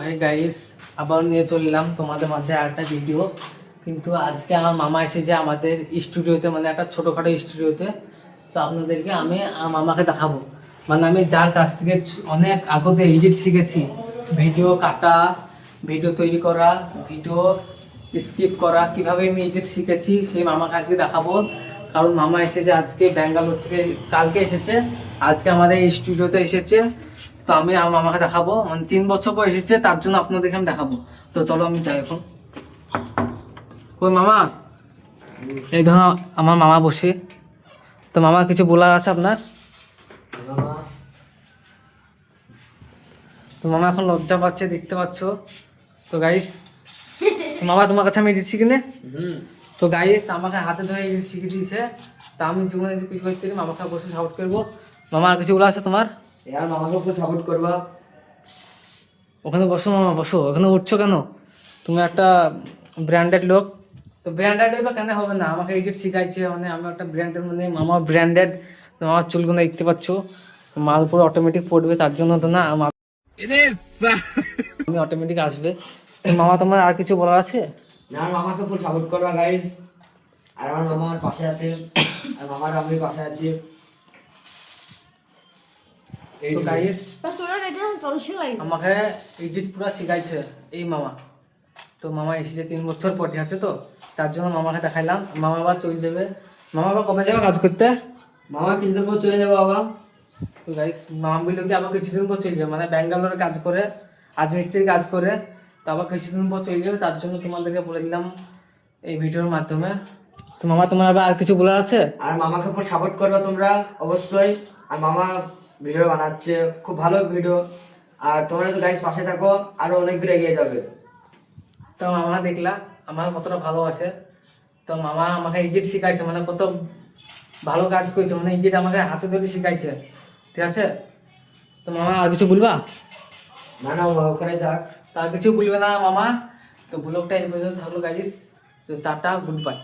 Hey guys, আবার নিয়ে চললাম তোমাদের মাঝে আরেকটা ভিডিও। কিন্তু আজকে আমার মামা এসেছে আমাদের স্টুডিওতে, মানে একটা ছোটোখাটো স্টুডিওতে। তো আপনাদেরকে আমি আমার মামাকে দেখাবো, মানে আমি যার কাছ থেকে অনেক আগতে এডিট শিখেছি, ভিডিও কাটা, ভিডিও তৈরি করা, ভিডিও স্কিপ করা, কীভাবে আমি এডিট শিখেছি সেই মামাকে আজকে দেখাবো। কারণ মামা এসেছে আজকে ব্যাঙ্গালোর থেকে, কালকে এসেছে, আজকে আমাদের স্টুডিওতে এসেছে। তো আমি আমার মামাকে দেখাবো, মানে 3 বছর পর এসেছে, তার জন্য আপনাদেরকে আমি দেখাবো। তো চলো আমি যাই এখন। কই মামা? এই ধরো আমার মামা বসে। তো মামা কিছু বলার আছে আপনার? তো মামা এখন লজ্জা পাচ্ছে, দেখতে পাচ্ছ। তো গাইস, মামা তোমার কাছে আমি এডিট শিখিনি। তো গাইস আমাকে হাতে ধরে এডিট শিখিয়ে দিয়েছে। তা আমি জীবনে কিছু করতে গেলে মামাকে বসে সাপোর্ট করবো। মামা আর কিছু বলা আছে তোমার? यार मामा को सपोर्ट करवा। ওখানে বসো মামা, বসো। ওখানে উঠছো কেন? তুমি একটা ব্র্যান্ডেড লোক। তো ব্র্যান্ডেড বা কেন হবে না, আমাকে এডিট শিখাইছে, মানে আমি একটা ব্র্যান্ডের, মানে মামা ব্র্যান্ডেড। তো আমার চুলগুলো দেখতে পাচ্ছ, মাল পুরো অটোমেটিক পড়বে, তার জন্য তো না আমি অটোমেটিক আসবে। তো মামা তোমার আর কিছু বলার আছে? यार मामा को फुल सपोर्ट करवा गाइस। আর আমার মামা আমার পাশে আছে, আর মামার আমি পাশে আছি। তো গাইস তোরা এটা চলছিল আমাকে এডিট পুরো শিখাইছে এই মামা। তো মামা এসেছে 3 বছর পরে আছে, তো তার জন্য মামাকে দেখাইলাম। মামা আবার চলে যাবে। মামা আবার কবে যাবে কাজ করতে? মামা কিছুদিন পর চলে যাবো বাবা। তো গাইস মামা বললো কি আবার কিছুদিন পর চলে যাবে, মানে ব্যাঙ্গালোরে কাজ করে, রাজমিস্ত্রির কাজ করে। তো আবার কিছুদিন পর চলে যাবে, তার জন্য তোমাদেরকে বলে দিলাম এই ভিডিওর মাধ্যমে। তো মামা তোমার আবার আর কিছু বলার আছে? আর মামাকে ফুল সাপোর্ট করবা তোমরা অবশ্যই। আর মামা ভিডিও বানাচ্ছে, খুব ভালো ভিডিও। আর তোমরা তো গাইস পাশে থাকো, আরো অনেক দূর এগিয়ে যাবে। তো মামা দেখলা আমার কতটা ভালোবাসে। তো মামা আমাকে এডিট শিখাইছে, মানে কত ভালো কাজ করেছে, মানে এডিট আমাকে হাতে ধরে শিখাইছে, ঠিক আছে? তো মামা আর কিছু বলবা? না না, ওখানে যাক। তার কিছু বলবে না মামা। তো ব্লগটা এই পর্যন্ত থাকলো গাইস। তো টাটা, গুড বাই।